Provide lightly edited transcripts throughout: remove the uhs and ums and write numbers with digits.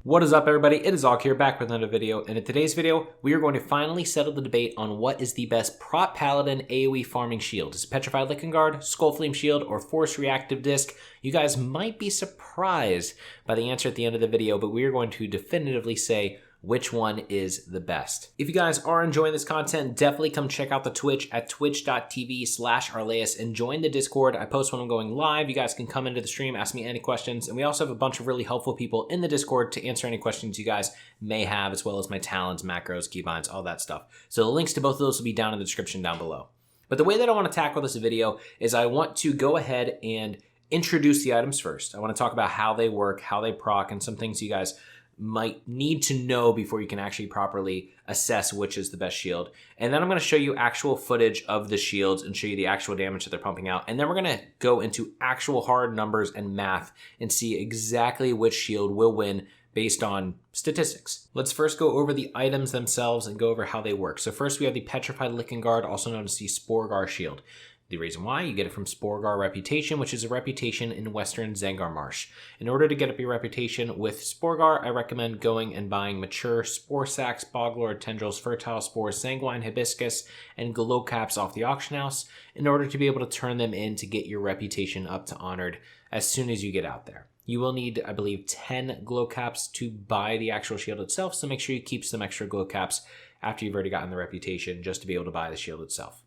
What is up, everybody? It is Og here, back with another video, and in today's video, we are going to finally settle the debate on what is the best prot Paladin AOE farming shield. Is it Petrified Lichen, Skullflame Shield, or Force Reactive Disc? You guys might be surprised by the answer at the end of the video, but we are going to definitively say which one is the best. If you guys are enjoying this content, definitely come check out the Twitch at twitch.tv/Arleus and join the Discord. I post when I'm going live. You guys can come into the stream, ask me any questions, and we also have a bunch of really helpful people in the Discord to answer any questions you guys may have, as well as my talents, macros, keybinds, all that stuff. So the links to both of those will be down in the description down below. But the way that I want to tackle this video is I want to go ahead and introduce the items first. I want to talk about how they work, how they proc, and some things you guys might need to know before you can actually properly assess which is the best shield. And then I'm going to show you actual footage of the shields and show you the actual damage that they're pumping out. And then we're going to go into actual hard numbers and math and see exactly which shield will win based on statistics. Let's first go over the items themselves and go over how they work. So first we have the Petrified Lichen, also known as the Sporgar Shield. The reason why, you get it from Sporgar Reputation, which is a reputation in Western Zangar Marsh. In order to get up your reputation with Sporgar, I recommend going and buying mature Spore Sacs, Boglord, Tendrils, Fertile Spores, Sanguine Hibiscus, and Glow Caps off the auction house in order to be able to turn them in to get your reputation up to Honored as soon as you get out there. You will need, I believe, 10 Glow Caps to buy the actual shield itself, so make sure you keep some extra Glow Caps after you've already gotten the reputation just to be able to buy the shield itself.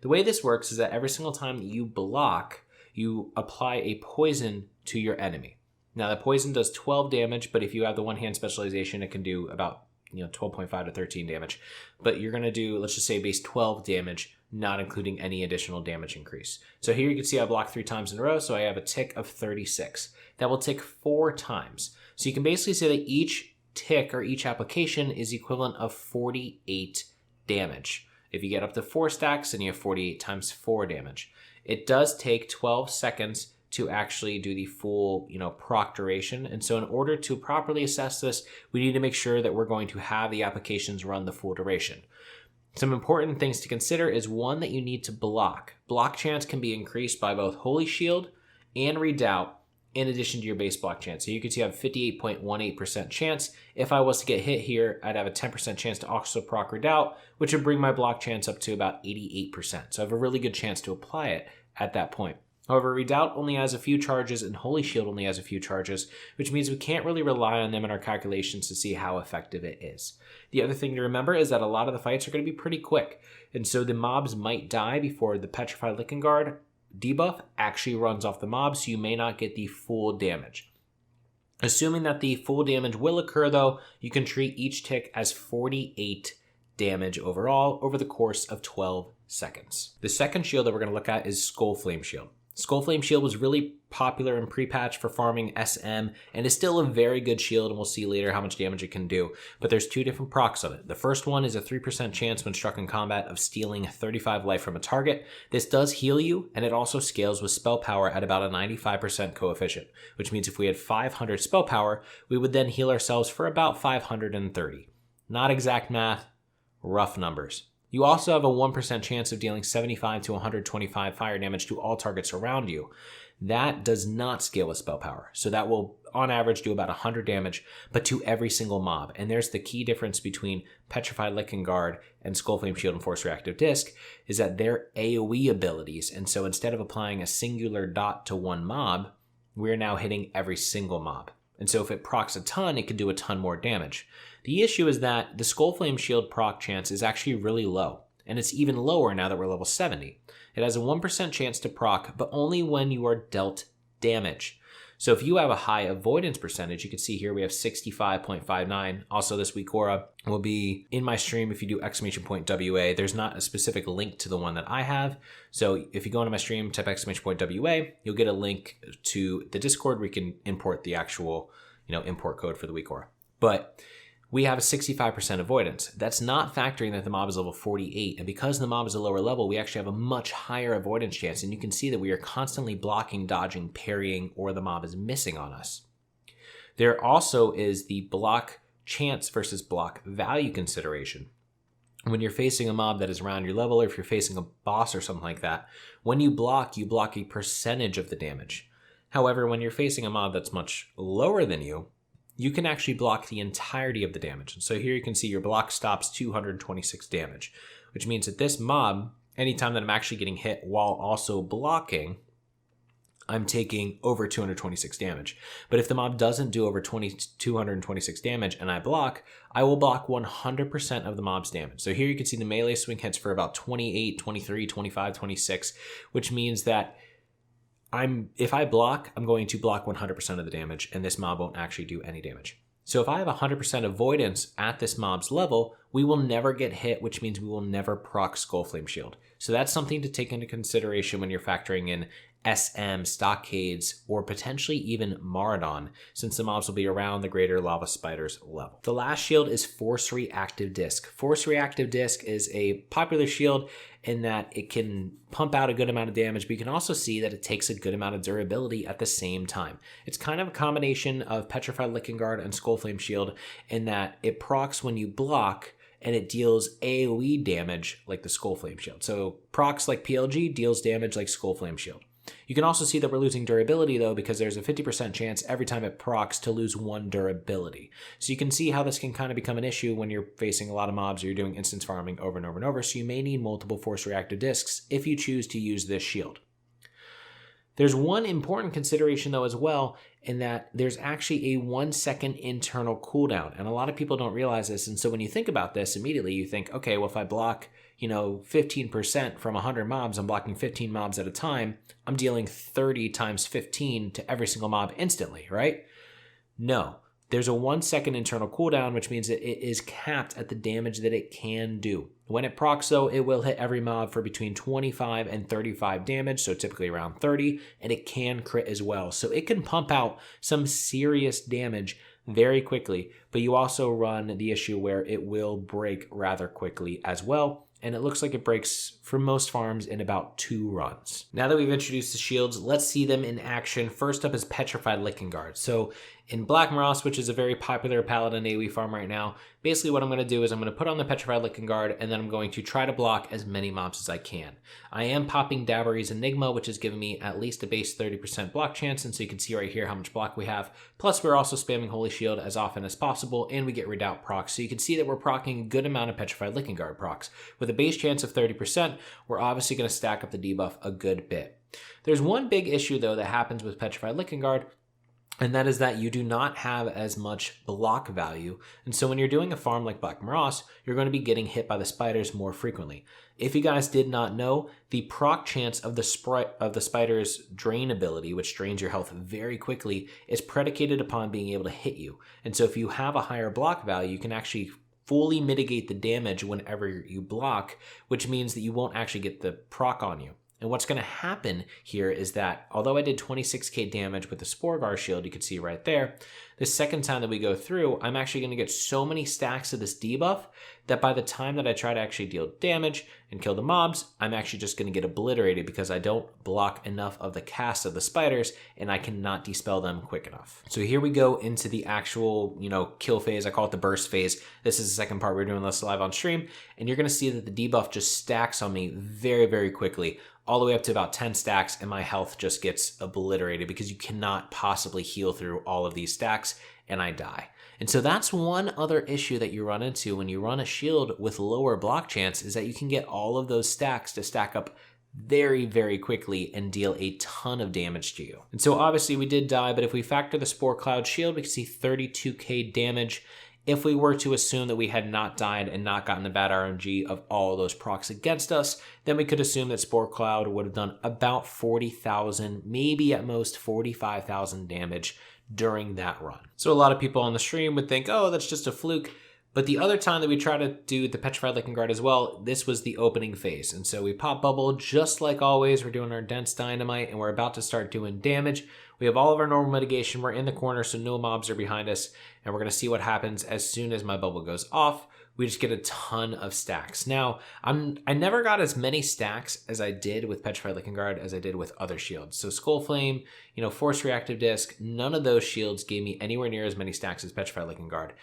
The way this works is that every single time that you block, you apply a poison to your enemy. Now, the poison does 12 damage, but if you have the one-hand specialization, it can do about 12.5 to 13 damage. But you're going to do, let's just say, base 12 damage, not including any additional damage increase. So here you can see I blocked 3 times in a row, so I have a tick of 36. That will tick 4 times. So you can basically say that each tick or each application is equivalent of 48 damage. If you get up to 4 stacks, then you have 48 times 4 damage. It does take 12 seconds to actually do the full, proc duration. And so in order to properly assess this, we need to make sure that we're going to have the applications run the full duration. Some important things to consider is one, that you need to block. Block chance can be increased by both Holy Shield and Redoubt in addition to your base block chance. So you can see I have a 58.18% chance. If I was to get hit here, I'd have a 10% chance to also proc Redoubt, which would bring my block chance up to about 88%. So I have a really good chance to apply it at that point. However, Redoubt only has a few charges and Holy Shield only has a few charges, which means we can't really rely on them in our calculations to see how effective it is. The other thing to remember is that a lot of the fights are going to be pretty quick, and so the mobs might die before the Petrified Lichen debuff actually runs off the mob, so you may not get the full damage. Assuming that the full damage will occur, though, you can treat each tick as 48 damage overall over the course of 12 seconds. The second shield that we're going to look at is Skullflame Shield. Skullflame Shield was really popular in pre-patch for farming SM and is still a very good shield, and we'll see later how much damage it can do. But there's 2 different procs of it. The first one is a 3% chance when struck in combat of stealing 35 life from a target. This does heal you, and it also scales with spell power at about a 95% coefficient, which means if we had 500 spell power, we would then heal ourselves for about 530. Not exact math, rough numbers. You also have a 1% chance of dealing 75 to 125 fire damage to all targets around you. That does not scale with spell power, so that will on average do about 100 damage, but to every single mob. And there's the key difference between Petrified Lichen and Skullflame Shield and Force Reactive Disc, is that they're AOE abilities, and so instead of applying a singular dot to one mob, we're now hitting every single mob. And so if it procs a ton, it can do a ton more damage. The issue is that the Skullflame Shield proc chance is actually really low, and it's even lower now that we're level 70. It has a 1% chance to proc, but only when you are dealt damage. So if you have a high avoidance percentage, you can see here we have 65.59. Also, this week aura will be in my stream if you do !WA. There's not a specific link to the one that I have. So if you go into my stream, type !WA, you'll get a link to the Discord where you can import the actual, import code for the week aura. But we have a 65% avoidance. That's not factoring that the mob is level 48. And because the mob is a lower level, we actually have a much higher avoidance chance. And you can see that we are constantly blocking, dodging, parrying, or the mob is missing on us. There also is the block chance versus block value consideration. When you're facing a mob that is around your level, or if you're facing a boss or something like that, when you block a percentage of the damage. However, when you're facing a mob that's much lower than you, you can actually block the entirety of the damage. And so here you can see your block stops 226 damage, which means that this mob, anytime that I'm actually getting hit while also blocking, I'm taking over 226 damage. But if the mob doesn't do over 226 damage and I block, I will block 100% of the mob's damage. So here you can see the melee swing hits for about 28, 23, 25, 26, which means that if I block, I'm going to block 100% of the damage, and this mob won't actually do any damage. So if I have 100% avoidance at this mob's level, we will never get hit, which means we will never proc Skullflame Shield. So that's something to take into consideration when you're factoring in SM, Stockades, or potentially even Maraudon, since the mobs will be around the greater lava spider's level. The last shield is Force Reactive Disc. Force Reactive Disc is a popular shield in that it can pump out a good amount of damage, but you can also see that it takes a good amount of durability at the same time. It's kind of a combination of Petrified Lichen Guard and Skullflame Shield in that it procs when you block, and it deals AOE damage like the Skullflame Shield. So procs like PLG, deals damage like Skullflame Shield. You can also see that we're losing durability though, because there's a 50% chance every time it procs to lose 1 durability. So you can see how this can kind of become an issue when you're facing a lot of mobs or you're doing instance farming over and over and over. So you may need multiple Force Reactive Discs if you choose to use this shield. There's one important consideration though as well, in that there's actually a 1 second internal cooldown, and a lot of people don't realize this. And so when you think about this, immediately you think, okay, well if I block 15% from 100 mobs, I'm blocking 15 mobs at a time, I'm dealing 30 times 15 to every single mob instantly, right? No. There's a 1 second internal cooldown, which means that it is capped at the damage that it can do. When it procs though, it will hit every mob for between 25 and 35 damage, so typically around 30, and it can crit as well. So it can pump out some serious damage very quickly, but you also run the issue where it will break rather quickly as well. And it looks like it breaks for most farms in about 2 runs. Now that we've introduced the shields, let's see them in action. First up is Petrified Lichen Guard. So in Black Morass, which is a very popular Paladin AOE farm right now, basically what I'm going to do is I'm going to put on the Petrified Lichen Guard, and then I'm going to try to block as many mobs as I can. I am popping Dabbery's Enigma, which is giving me at least a base 30% block chance, and so you can see right here how much block we have. Plus we're also spamming Holy Shield as often as possible, and we get Redoubt procs. So you can see that we're proccing a good amount of Petrified Lichen Guard procs. With a base chance of 30%, we're obviously going to stack up the debuff a good bit. There's one big issue though that happens with Petrified Lichen Guard, and that is that you do not have as much block value. And so when you're doing a farm like Black Morass, you're going to be getting hit by the spiders more frequently. If you guys did not know, the proc chance of the spider's drain ability, which drains your health very quickly, is predicated upon being able to hit you. And so if you have a higher block value, you can actually fully mitigate the damage whenever you block, which means that you won't actually get the proc on you. And what's going to happen here is that although I did 26k damage with the Sporgar shield, you can see right there, the second time that we go through, I'm actually going to get so many stacks of this debuff that by the time that I try to actually deal damage and kill the mobs, I'm actually just going to get obliterated because I don't block enough of the cast of the spiders and I cannot dispel them quick enough. So here we go into the actual, kill phase. I call it the burst phase. This is the second part. We're doing this live on stream, and you're going to see that the debuff just stacks on me very, very quickly, all the way up to about 10 stacks, and my health just gets obliterated because you cannot possibly heal through all of these stacks, and I die. And so that's one other issue that you run into when you run a shield with lower block chance, is that you can get all of those stacks to stack up very, very quickly and deal a ton of damage to you. And so obviously we did die, but if we factor the Spore Cloud shield, we can see 32k damage. If we were to assume that we had not died and not gotten the bad RNG of all of those procs against us, then we could assume that Spore Cloud would have done about 40,000, maybe at most 45,000 damage during that run. So a lot of people on the stream would think, oh, that's just a fluke. But the other time that we try to do the Petrified Lichen Guard as well, this was the opening phase. And so we pop bubble just like always. We're doing our dense dynamite and we're about to start doing damage. We have all of our normal mitigation. We're in the corner, so no mobs are behind us. And we're going to see what happens as soon as my bubble goes off. We just get a ton of stacks. Now, I never got as many stacks as I did with Petrified Lichen Guard as I did with other shields. So Skullflame, Force Reactive Disc, none of those shields gave me anywhere near as many stacks as Petrified Lichen Guard.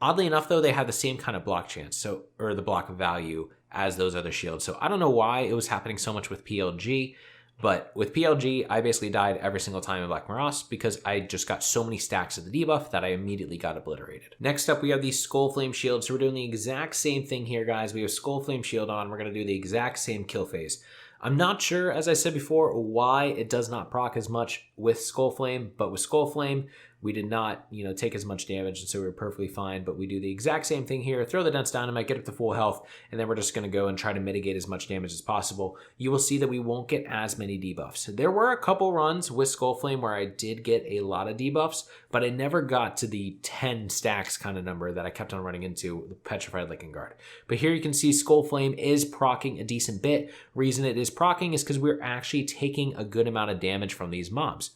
Oddly enough, though, they have the same kind of block chance, or the block value as those other shields. So I don't know why it was happening so much with PLG, But with PLG, I basically died every single time in Black Morass because I just got so many stacks of the debuff that I immediately got obliterated. Next up, we have the Skullflame Shield. So we're doing the exact same thing here, guys. We have Skullflame Shield on. We're going to do the exact same kill phase. I'm not sure, as I said before, why it does not proc as much with Skullflame, but with Skullflame, we did not, take as much damage, and so we were perfectly fine. But we do the exact same thing here. Throw the Dense Dynamite, get up to full health, and then we're just going to go and try to mitigate as much damage as possible. You will see that we won't get as many debuffs. There were a couple runs with Skullflame where I did get a lot of debuffs, but I never got to the 10 stacks kind of number that I kept on running into the Petrified Lichen Guard. But here you can see Skullflame is proccing a decent bit. Reason it is proccing is because we're actually taking a good amount of damage from these mobs.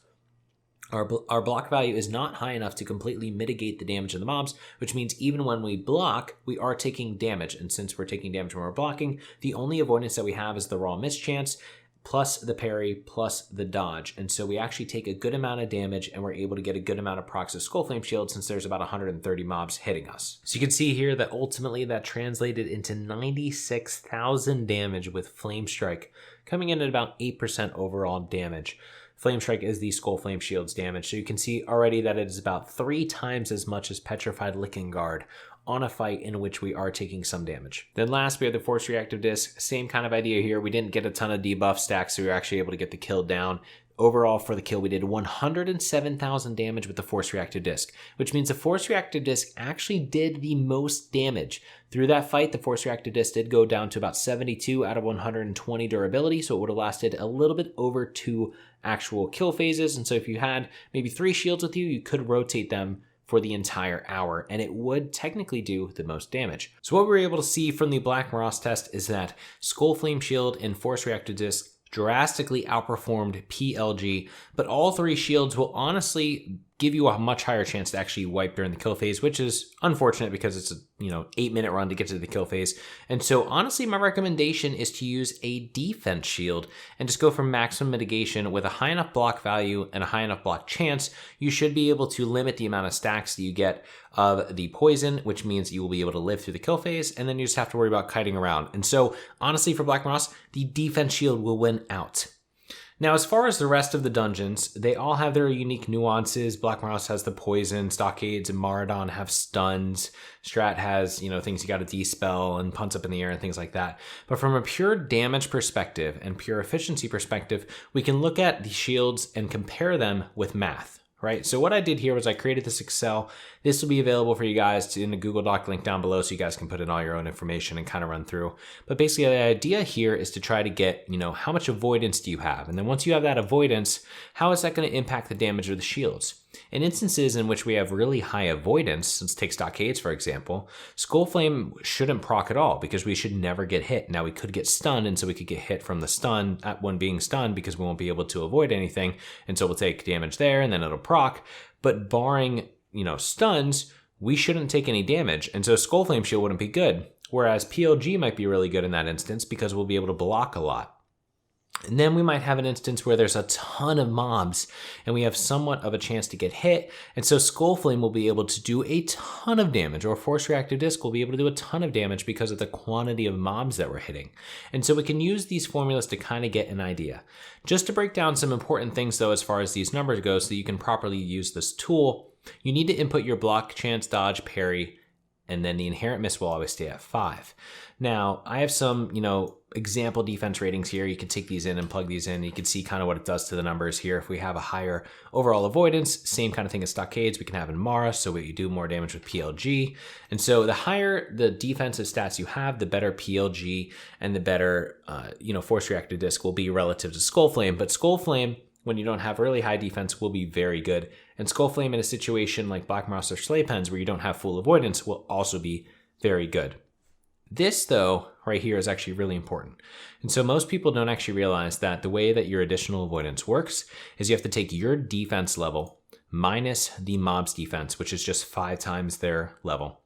Our block value is not high enough to completely mitigate the damage of the mobs, which means even when we block, we are taking damage. And since we're taking damage when we're blocking, the only avoidance that we have is the raw miss chance, plus the parry, plus the dodge. And so we actually take a good amount of damage, and we're able to get a good amount of procs of Skullflame Shield since there's about 130 mobs hitting us. So you can see here that ultimately that translated into 96,000 damage with Flame Strike, coming in at about 8% overall damage. Flame Strike is the Skullflame Shield's damage, so you can see already that it is about 3 times as much as Petrified Lichen Guard on a fight in which we are taking some damage. Then last, we have the Force Reactive Disc. Same kind of idea here. We didn't get a ton of debuff stacks, so we were actually able to get the kill down. Overall, for the kill, we did 107,000 damage with the Force Reactive Disc, which means the Force Reactive Disc actually did the most damage. Through that fight, the Force Reactive Disc did go down to about 72 out of 120 durability, so it would have lasted a little bit over 2 actual kill phases. And so if you had maybe 3 shields with you, you could rotate them for the entire hour, and it would technically do the most damage. So what we were able to see from the Black Morass test is that Skullflame Shield and Force Reactive Disc drastically outperformed PLG, but all 3 shields will honestly give you a much higher chance to actually wipe during the kill phase, which is unfortunate because it's a 8-minute run to get to the kill phase. And so honestly, my recommendation is to use a defense shield and just go for maximum mitigation. With a high enough block value and a high enough block chance, you should be able to limit the amount of stacks that you get of the poison, which means you will be able to live through the kill phase, and then you just have to worry about kiting around. And so honestly, for Black Morass, the defense shield will win out. Now, as far as the rest of the dungeons, they all have their unique nuances. Black Morass has the poison, Stockades and Maraudon have stuns, Strat has, things you got to de-spell and punts up in the air and things like that. But from a pure damage perspective and pure efficiency perspective, we can look at the shields and compare them with math. Right. So what I did here was I created this Excel. This will be available for you guys in the Google Doc link down below, so you guys can put in all your own information and kind of run through. But basically the idea here is to try to get, how much avoidance do you have? And then once you have that avoidance, how is that going to impact the damage of the shields? In instances in which we have really high avoidance, let's take Stockades for example, Skullflame shouldn't proc at all because we should never get hit. Now we could get stunned, and so we could get hit from the stun at one being stunned because we won't be able to avoid anything, and so we'll take damage there and then it'll proc. But barring, stuns, we shouldn't take any damage, and so Skullflame Shield wouldn't be good. Whereas PLG might be really good in that instance because we'll be able to block a lot. And then we might have an instance where there's a ton of mobs and we have somewhat of a chance to get hit. And so Skullflame will be able to do a ton of damage, or Force Reactive Disc will be able to do a ton of damage because of the quantity of mobs that we're hitting. And so we can use these formulas to kind of get an idea. Just to break down some important things though, as far as these numbers go, so that you can properly use this tool, you need to input your block, chance, dodge, parry, and then the inherent miss will always stay at 5. Now, I have some, example defense ratings here. You can take these in and plug these in. You can see kind of what it does to the numbers here. If we have a higher overall avoidance, same kind of thing as Stockades, we can have in Morass, so we do more damage with PLG. And so the higher the defensive stats you have, the better PLG and the better, Force Reactive Disc will be relative to Skullflame. But Skullflame, when you don't have really high defense, will be very good. And Skullflame in a situation like Black Morass or Slaypens where you don't have full avoidance will also be very good. This, though, right here is actually really important. And so most people don't actually realize that the way that your additional avoidance works is you have to take your defense level minus the mob's defense, which is just 5 times their level,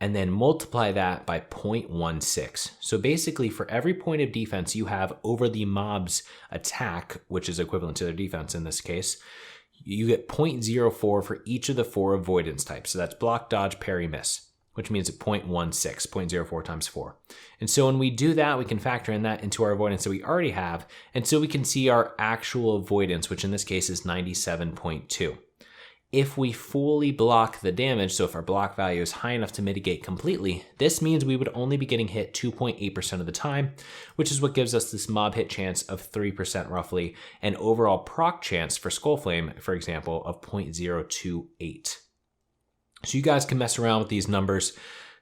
and then multiply that by 0.16. So basically, for every point of defense you have over the mob's attack, which is equivalent to their defense in this case, you get 0.04 for each of the 4 avoidance types. So that's block, dodge, parry, miss. which means 0.16, 0.04 times 4. And so when we do that, we can factor in that into our avoidance that we already have. And so we can see our actual avoidance, which in this case is 97.2. If we fully block the damage, so if our block value is high enough to mitigate completely, this means we would only be getting hit 2.8% of the time, which is what gives us this mob hit chance of 3% roughly, and overall proc chance for Skullflame, for example, of 0.028. So you guys can mess around with these numbers.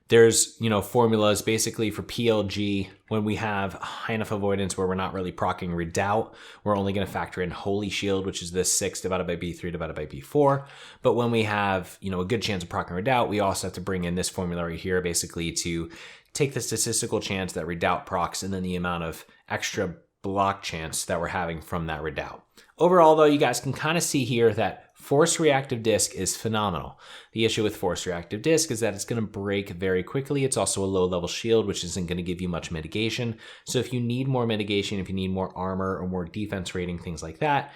There's, formulas basically for PLG. When we have high enough avoidance where we're not really proccing Redoubt, we're only going to factor in Holy Shield, which is this 6 divided by B3 divided by B4. But when we have, a good chance of proccing Redoubt, we also have to bring in this formula right here, basically to take the statistical chance that Redoubt procs and then the amount of extra block chance that we're having from that Redoubt. Overall, though, you guys can kind of see here that Force Reactive Disc is phenomenal. The issue with Force Reactive Disc is that it's going to break very quickly. It's also a low-level shield, which isn't going to give you much mitigation. So if you need more mitigation, if you need more armor or more defense rating, things like that,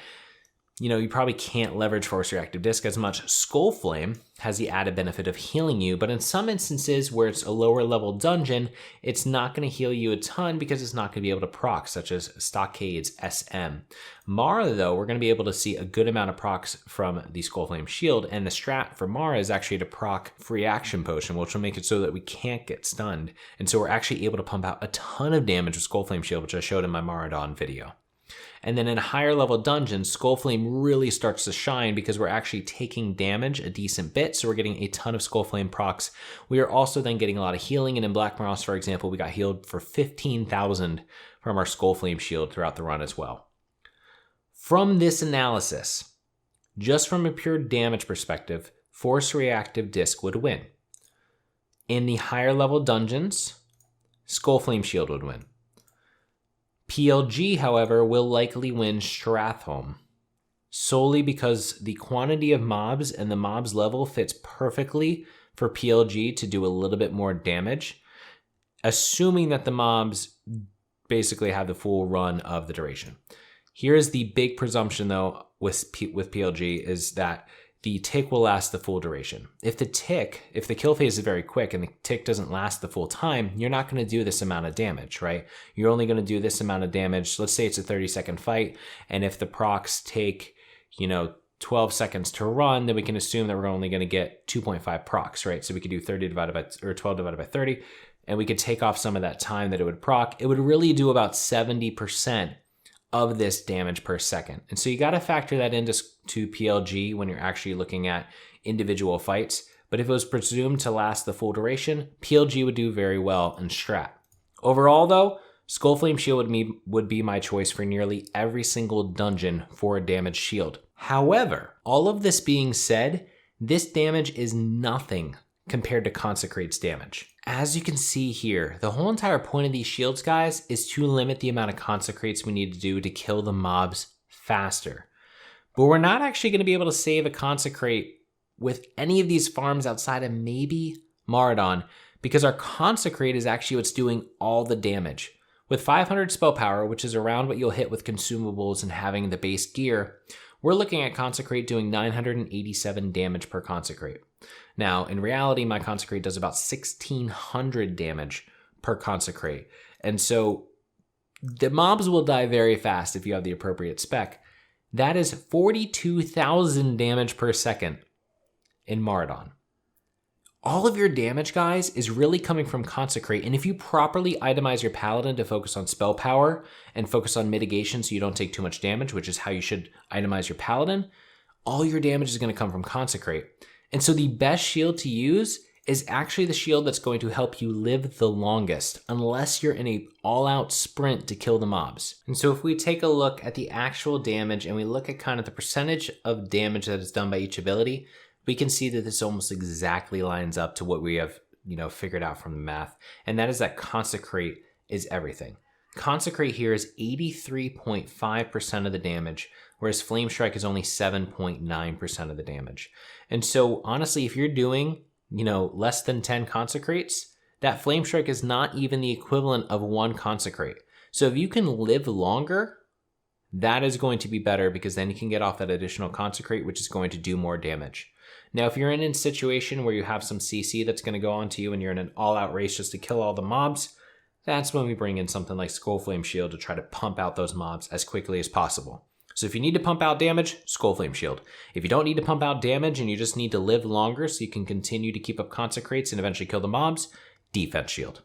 you probably can't leverage Force Reactive Disc as much. Skullflame has the added benefit of healing you, but in some instances where it's a lower level dungeon, it's not going to heal you a ton because it's not going to be able to proc, such as Stockade's SM. Mara, though, we're going to be able to see a good amount of procs from the Skullflame Shield, and the strat for Mara is actually to proc Free Action Potion, which will make it so that we can't get stunned, and so we're actually able to pump out a ton of damage with Skullflame Shield, which I showed in my Maradon video. And then in higher level dungeons, Skullflame really starts to shine because we're actually taking damage a decent bit, so we're getting a ton of Skullflame procs. We are also then getting a lot of healing, and in Black Morass, for example, we got healed for 15,000 from our Skullflame Shield throughout the run as well. From this analysis, just from a pure damage perspective, Force Reactive Disc would win. In the higher level dungeons, Skullflame Shield would win. PLG, however, will likely win Stratholme, solely because the quantity of mobs and the mobs level fits perfectly for PLG to do a little bit more damage, assuming that the mobs basically have the full run of the duration. Here's the big presumption, though, with PLG, is that the tick will last the full duration. If the kill phase is very quick and the tick doesn't last the full time, you're not going to do this amount of damage, right? You're only going to do this amount of damage. Let's say it's a 30-second fight, and if the procs take, 12 seconds to run, then we can assume that we're only going to get 2.5 procs, right? So we could do 12 divided by 30, and we could take off some of that time that it would proc. It would really do about 70% of this damage per second. And so you got to factor that into PLG when you're actually looking at individual fights. But if it was presumed to last the full duration, PLG would do very well in Strat. Overall, though, Skullflame Shield would be my choice for nearly every single dungeon for a damage shield. However, all of this being said, this damage is nothing compared to Consecrate's damage. As you can see here, the whole entire point of these shields, guys, is to limit the amount of Consecrates we need to do to kill the mobs faster. But we're not actually going to be able to save a Consecrate with any of these farms outside of maybe Maradon, because our Consecrate is actually what's doing all the damage. With 500 spell power, which is around what you'll hit with consumables and having the base gear, we're looking at Consecrate doing 987 damage per Consecrate. Now, in reality, my Consecrate does about 1,600 damage per Consecrate. And so the mobs will die very fast if you have the appropriate spec. That is 42,000 damage per second in Maradon. All of your damage, guys, is really coming from Consecrate. And if you properly itemize your Paladin to focus on spell power and focus on mitigation so you don't take too much damage, which is how you should itemize your Paladin, all your damage is going to come from Consecrate. And so the best shield to use is actually the shield that's going to help you live the longest, unless you're in an all-out sprint to kill the mobs. And so if we take a look at the actual damage and we look at kind of the percentage of damage that is done by each ability, we can see that this almost exactly lines up to what we have, figured out from the math. And that is that Consecrate is everything. Consecrate here is 83.5% of the damage, whereas Flame Strike is only 7.9% of the damage. And so honestly, if you're doing, less than 10 Consecrates, that Flame Strike is not even the equivalent of one Consecrate. So if you can live longer, that is going to be better because then you can get off that additional Consecrate, which is going to do more damage. Now, if you're in a situation where you have some CC that's going to go onto you and you're in an all-out race just to kill all the mobs, that's when we bring in something like Skullflame Shield to try to pump out those mobs as quickly as possible. So if you need to pump out damage, Skullflame Shield. If you don't need to pump out damage and you just need to live longer so you can continue to keep up Consecrates and eventually kill the mobs, Defense Shield.